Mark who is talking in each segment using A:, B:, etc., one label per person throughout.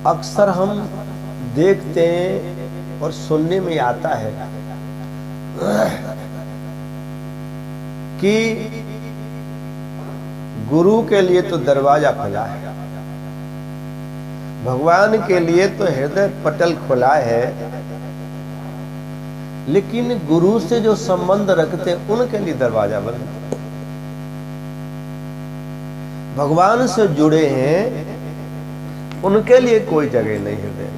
A: अक्सर हम देखते हैं और सुनने में आता है कि गुरु के लिए तो दरवाजा खुला है, भगवान के लिए तो हृदय पटल खुला है, लेकिन गुरु से जो संबंध रखते हैं उनके लिए दरवाजा बंद है। भगवान से जुड़े हैं उनके लिए कोई जगह नहीं हृदय।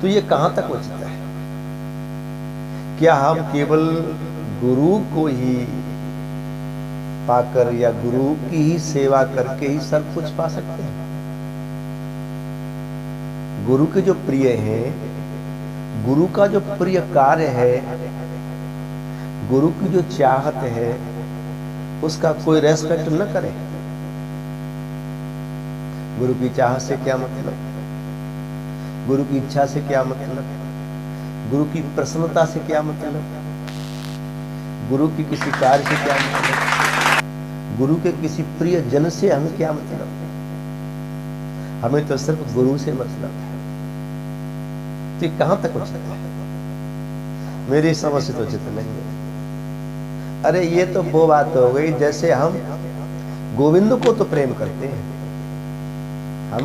A: तो ये कहां तक उचित है? क्या हम केवल गुरु को ही पाकर या गुरु की ही सेवा करके ही सब कुछ पा सकते हैं? गुरु के जो प्रिय हैं, गुरु का जो प्रिय कार्य है, गुरु की जो चाहत है, उसका कोई रेस्पेक्ट न करे। गुरु की चाहत से क्या मतलब? गुरु की इच्छा से क्या मतलब? गुरु की प्रसन्नता से क्या मतलब? गुरु की किसी कार्य से क्या मतलब? गुरु के किसी प्रिय जन से हमें क्या मतलब? हमें तो सिर्फ गुरु से मतलब है। तो कहां तक उचित है? मेरी समझ से तो उचित नहीं है। अरे ये तो वो बात हो गई जैसे हम गोविंद को तो प्रेम करते हैं, हम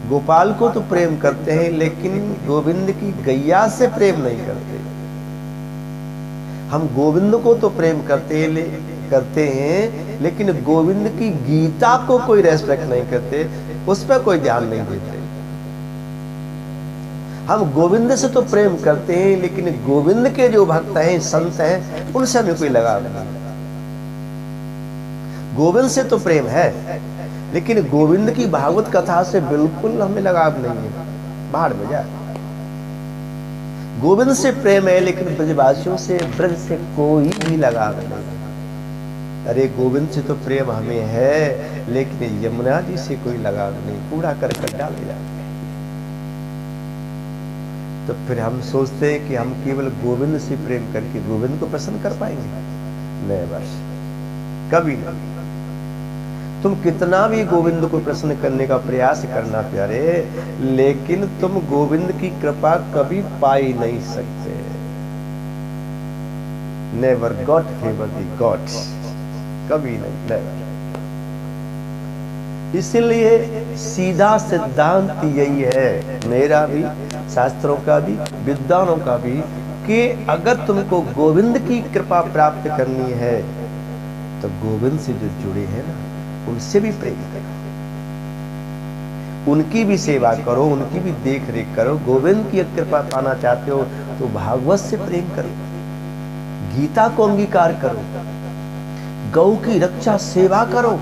A: गोपाल को तो प्रेम करते हैं, लेकिन गोविंद की गैया से प्रेम नहीं करते। हम गोविंद को तो प्रेम करते हैं, लेकिन गोविंद की गीता को कोई रेस्पेक्ट नहीं करते, उस पर कोई ध्यान नहीं देते। हम गोविंद से तो प्रेम करते हैं, लेकिन गोविंद के जो भक्त हैं, संत हैं, उनसे हमें कोई लगाव नहीं। गोविंद से तो प्रेम है, लेकिन गोविंद की भागवत कथा से बिल्कुल हमें लगाव नहीं है। बाहर में जाए। गोविंद से प्रेम है, लेकिन ब्रजवासियों से, ब्रज से कोई भी लगाव नहीं। अरे गोविंद से तो प्रेम हमें है, लेकिन यमुना जी से कोई लगाव नहीं। कूड़ा करकट डाल दिया। तो फिर हम सोचते हैं कि हम केवल गोविंद से प्रेम करके गोविंद को प्रसन्न कर पाएंगे? नहीं, बस कभी नहीं। तुम कितना भी गोविंद को प्रसन्न करने का प्रयास करना प्यारे, लेकिन तुम गोविंद की कृपा कभी पा ही नहीं सकते। नेवर गॉट फेवर दी गॉड, कभी नहीं, नेवर। इसलिए सीधा सिद्धांत यही है, मेरा भी, शास्त्रों का भी, विद्वानों का भी, कि अगर तुमको गोविंद की कृपा प्राप्त करनी है तो गोविंद से जो जुड़े हैं ना, उनसे भी प्रेम करो, उनकी भी सेवा करो, उनकी भी देख रेख करो। गोविंद की कृपा पाना चाहते हो तो भागवत से प्रेम करो, गीता को अंगीकार करो, गौ की रक्षा सेवा करो,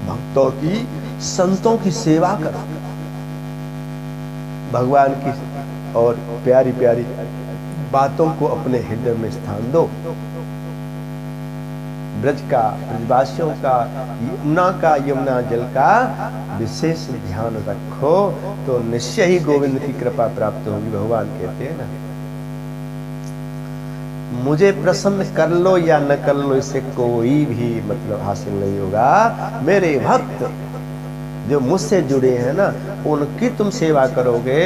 A: भक्तों की, संतों की सेवा करो, भगवान की और प्यारी प्यारी बातों को अपने हृदय में स्थान दो। ब्रज का, ब्रजवासियों का, यमुना जल का विशेष ध्यान रखो, तो निश्चय ही गोविंद की कृपा प्राप्त होगी। भगवान कहते हैं ना, मुझे प्रसन्न कर लो या न कर लो, इससे कोई भी मतलब हासिल नहीं होगा। मेरे भक्त जो मुझसे जुड़े हैं ना, उनकी तुम सेवा करोगे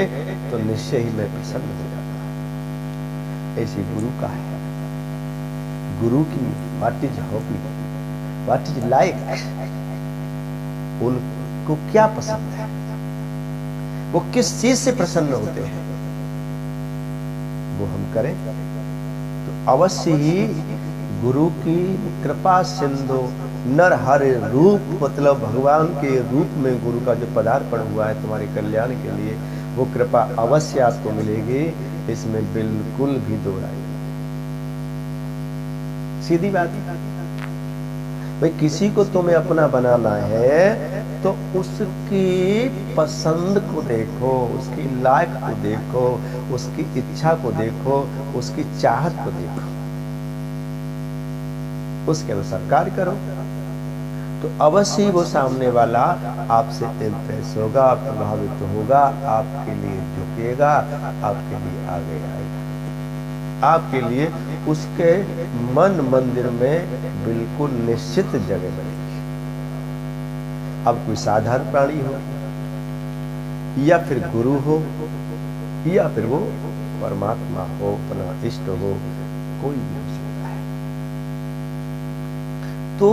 A: तो निश्चय ही मैं प्रसन्न हो जाऊंगा। ऐसी गुरु का है। गुरु की what is hobby, what is like, उनको क्या पसंद है, वो किस चीज से प्रसन्न होते हैं, वो हम करें तो अवश्य ही गुरु की कृपा सिंधु नर हरे रूप, मतलब भगवान के रूप में गुरु का जो पदार्पण हुआ है तुम्हारे कल्याण के लिए, वो कृपा अवश्य आपको मिलेगी। इसमें बिल्कुल भी दो राय, सीधी बात है। भाई किसी को तुम्हें अपना बनाना है तो उसकी पसंद को देखो, उसकी लायक को देखो, उसकी इच्छा को देखो, उसकी चाहत को देखो, उसके अनुसार कार्य करो, तो अवश्य वो सामने वाला आपसे इम्प्रेस होगा, प्रभावित होगा, आपके लिए झुकेगा, आपके लिए आगे आएगा, आपके लिए उसके मन मंदिर में बिल्कुल निश्चित जगह बनेगी। अब कोई साधारण प्राणी हो या फिर गुरु हो या फिर वो परमात्मा हो, अपना इष्ट हो, कोई भी हो सकता है। तो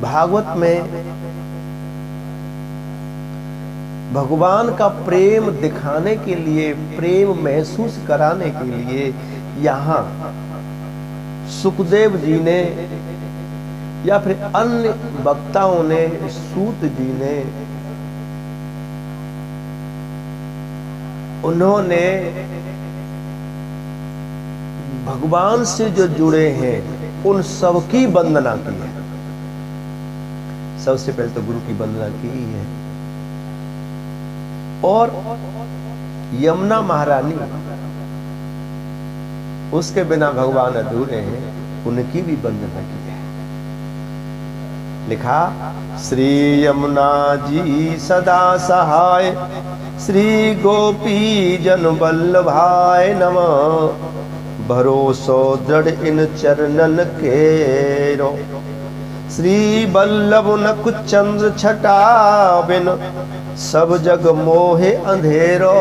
A: भागवत में भगवान का प्रेम दिखाने के लिए, प्रेम महसूस कराने के लिए यहां सुखदेव जी ने या फिर अन्य वक्ताओं ने, सूत जी ने, उन्होंने भगवान से जो जुड़े हैं उन सबकी वंदना की है। सबसे पहले तो गुरु की वंदना की है, और यमुना महारानी, उसके बिना भगवान अधूरे हैं, उनकी भी वंदना की है। लिखा, श्री यमुना जी सदा सहाय, श्री गोपी जन वल्लभाय नमः, भरोसो दृढ़ इन चरणन केरो, श्री वल्लभ नख चंद्र छटा बिन, सब जग मोहे अंधेरो,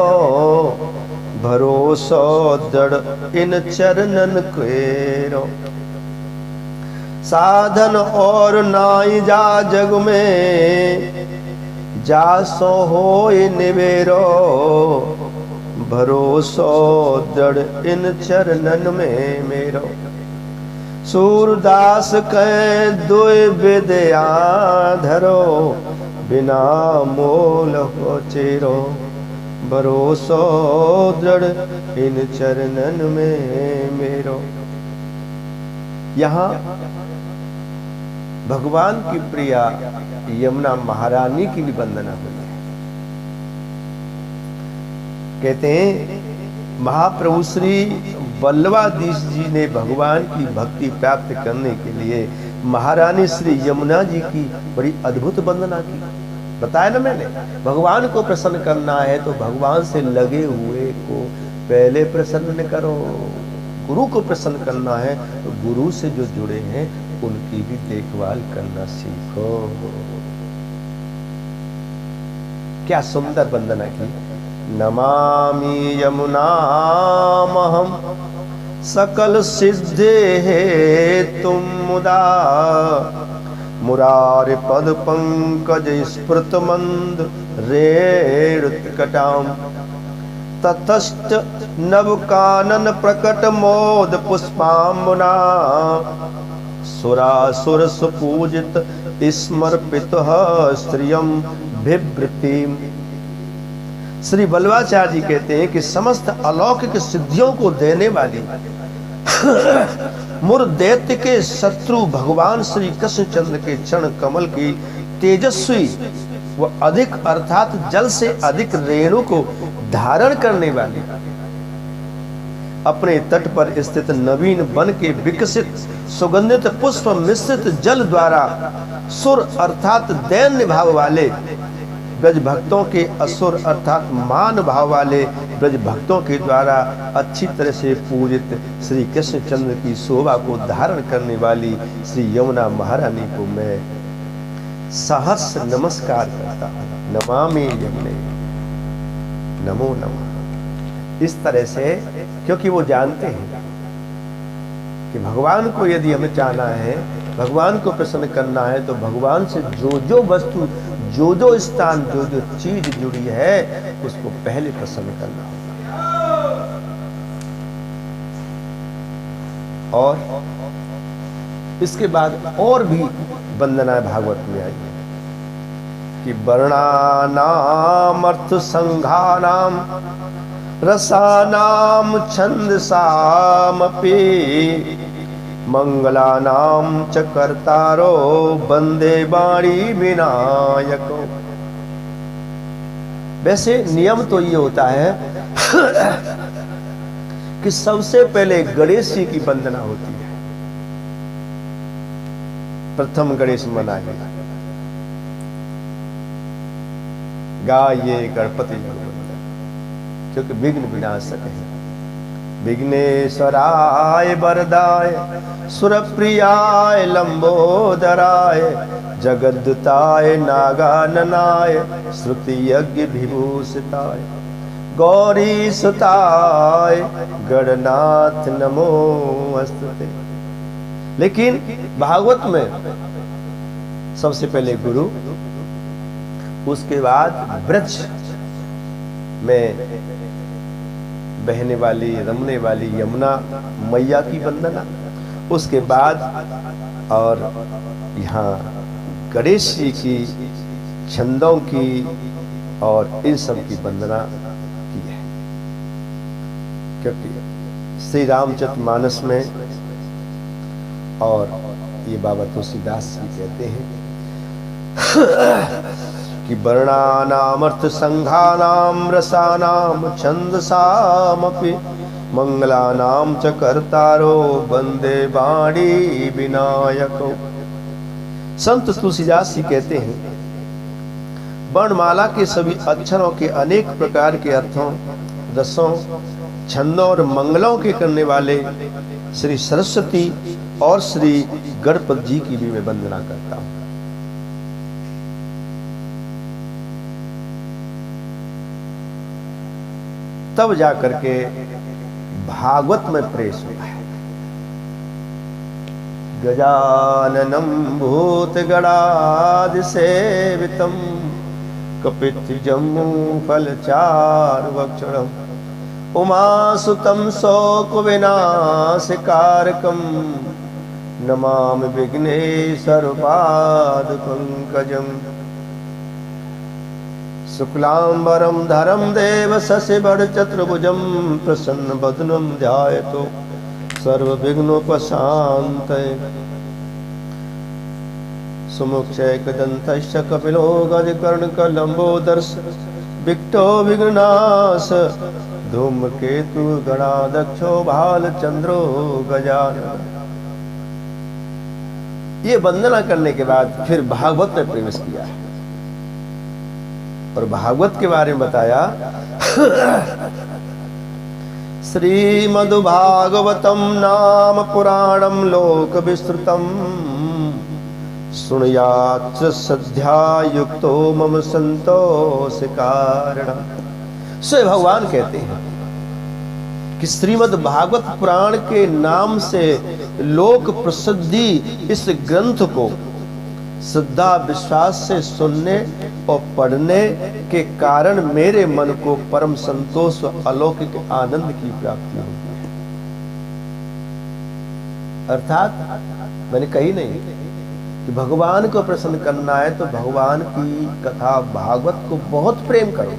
A: भरोसो दृढ़ इन चरणन केरो, साधन और नाई जा जग में, जा सो होय निवेरो, भरोसो दृढ़ इन चरणन में मेरो, सूरदास कह दुय विद्या धरो, बिना मोल हो चेरो, भरोसो दृढ़ इन चरणन में मेरो। यहाँ भगवान की प्रिया यमुना महारानी की भी वंदना हुई है। कहते हैं महाप्रभु श्री वल्लभाधीश जी ने भगवान की भक्ति प्राप्त करने के लिए महारानी श्री यमुना जी की बड़ी अद्भुत वंदना की। बताया ना मैंने, भगवान को प्रसन्न करना है तो भगवान से लगे हुए को पहले प्रसन्न करो। गुरु को प्रसन्न करना है तो गुरु से जो जुड़े हैं उनकी भी देखभाल करना सीखो। क्या सुंदर वंदना की। नमामि यमुनामहं सकल सिद्धे हे तुम मुदा, मुरारे पद पंकज स्फुरत मंद रेणुत्कटाम, ततश्च नव कानन प्रकट मोद पुष्पाम्बुना, सुरासुर सुपूजित स्मर्पित स्त्रियम बिभृतिम। श्री वल्लभाचार्य जी कहते हैं कि समस्त अलौकिक सिद्धियों को देने वाली मुर दैत्य के शत्रु भगवान श्री कृष्णचंद्र के चरण कमल की तेजस्वी व अधिक अर्थात जल से अधिक रेणु को धारण करने वाली, अपने तट पर स्थित नवीन वन के विकसित सुगंधित पुष्प मिश्रित जल द्वारा सुर अर्थात दैन्य भाव वाले ब्रज भक्तों के, असुर अर्थात मान भाव वाले ब्रज भक्तों के द्वारा अच्छी तरह से पूजित श्री कृष्णचंद्र की शोभा को धारण करने वाली श्री यमुना महारानी को मैं सहर्ष नमस्कार करता हूँ। नमामि यमुने, नमो नमः। इस तरह से, क्योंकि वो जानते हैं कि भगवान को यदि हमें चाहना है, भगवान को प्रसन्न करना है, तो भगवान से जो जो वस्तु, जो जो स्थान, जो जो चीज जुड़ी है उसको पहले प्रसन्न करना होगा। और इसके बाद और भी वंदनाएं भागवत में आई है कि वर्णानाम अर्थ संघानाम रसानाम छंदसामपि मंगलानाम च कर्तारो वंदे वाणी विनायको। वैसे नियम तो ये होता है कि सबसे पहले गणेश जी की वंदना होती है। प्रथम गणेश मनाए, गाये गणपति क्योंकि विघ्न विनाशक है। विघ्नेश्वराय वरदाय सुरप्रियाय लंबोदराय जगद्दुताय नागाननाय श्रुति यज्ञ विभूषिताय गौरी सुताय गणनाथ नमो अस्तुते। लेकिन भागवत में सबसे पहले गुरु, उसके बाद ब्रज में बहने वाली रमने वाली यमुना मैया की वंदना, उसके बाद और यहाँ गणेश जी की छंदों की और इन सब की वंदना की है। क्योंकि श्री रामचरितमानस में और ये बाबा तुलसीदास जी कहते हैं कि वर्णानामर्थ संघानाम रसानाम छंदसामपि मंगलानाम च कर्तारो वंदे वाणी विनायको। संत तुलसीदास जी कहते हैं वर्णमाला के सभी अक्षरों के अनेक प्रकार के अर्थों, रसों, छंदों और मंगलों के करने वाले श्री सरस्वती और श्री गणपति जी की भी मैं वंदना करता हूं। तब जाकर के भागवत में प्रवेश हुआ है। गजाननम भूत गणादि सेवितम कपित जम्मू फलचार वक्षरम उमासुतम शोक विनाशकारकम नमामि विघ्नेश्वर पाद पंकजम। शुक्लांबरम धरम देव शशिवर चतुर्भुजम प्रसन्न वदनम ध्यायतो सर्व विघ्नोपशान्तये। सुमुक्षैकदन्तश्च कपिलो गजकर्णकलम्बोदर्श विक्टो विघ्नाश धूमकेतु गणाध्यक्षो भालचंद्रो गजानन। ये वंदना करने के बाद फिर भागवत में प्रवेश किया है और भागवत के बारे में बताया श्रीमद्भागवतम नाम पुराणम लोक विस्तृतम सुनयाच सद्या युक्तो मम संतोष कारण। स्वयं भगवान कहते हैं कि श्रीमद् भागवत पुराण के नाम से लोक प्रसिद्धि इस ग्रंथ को श्रद्धा विश्वास से सुनने और पढ़ने के कारण मेरे मन को परम संतोष व अलौकिक आनंद की प्राप्ति होती है। अर्थात मैंने कही नहीं कि भगवान को प्रसन्न करना है तो भगवान की कथा भागवत को बहुत प्रेम करो,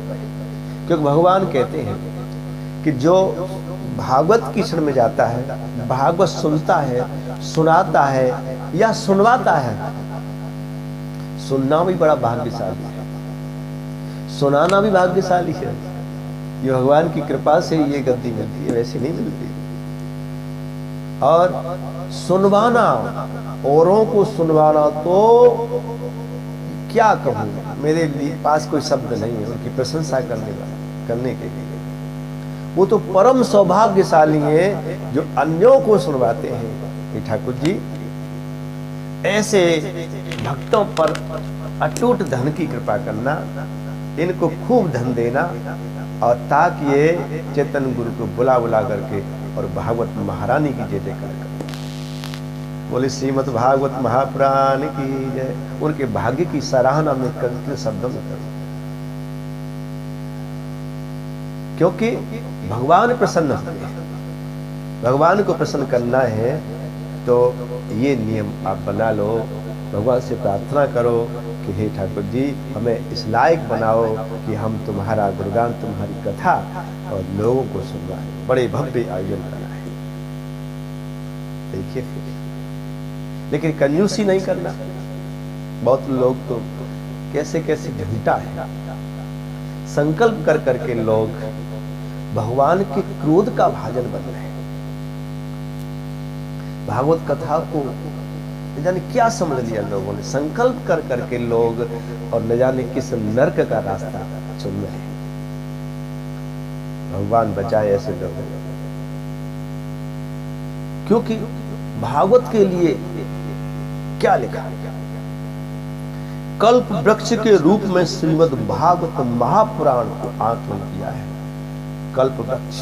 A: क्योंकि भगवान कहते हैं कि जो भागवत की शरण में जाता है, भागवत सुनता है, सुनाता है या सुनवाता है, सुनना भी बड़ा भाग्यशाली है, सुनाना भी भाग्यशाली है। ये भगवान की कृपा से ये गद्दी मिलती है, वैसे नहीं मिलती। और सुनवाना, औरों को सुनवाना तो क्या कहूँ, मेरे पास कोई शब्द नहीं है उनकी प्रशंसा करने के लिए। वो तो परम सौभाग्यशाली है जो अन्यों को सुनवाते हैं। ठाकुर जी ऐसे भक्तों पर अटूट धन की कृपा करना, इनको खूब धन देना, और ताकि ये चेतन गुरु को बुला बुला करके और भागवत महारानी की जय जयकार करें। बोले श्रीमद् भागवत महापुराण की जय। उनके भाग्य की सराहना में कंकड़ शब्दों में करूं, क्योंकि भगवान प्रसन्न होते हैं। भगवान को प्रसन्न करना है तो ये नियम आप बना लो, भगवान से प्रार्थना करो कि हे ठाकुर जी हमें इस लायक बनाओ कि हम तुम्हारा गुणगान, तुम्हारी कथा और लोगों को सुनवाएं। बड़े भव्य आयोजन करना है, देखिए। लेकिन कंजूसी नहीं करना। बहुत लोग तो कैसे कैसे झूठा है, संकल्प कर करके लोग भगवान के क्रोध का भाजन बन रहे हैं। भागवत कथा को न जाने क्या समझ लिया लोगों ने, संकल्प कर करके लोग और न जाने किस नर्क का रास्ता चुन रहे हैं। भगवान बचाए ऐसे लोगों, क्योंकि भागवत के लिए क्या लिखा? कल्प वृक्ष के रूप में श्रीमद् भागवत महापुराण को आकलन किया है। कल्प वृक्ष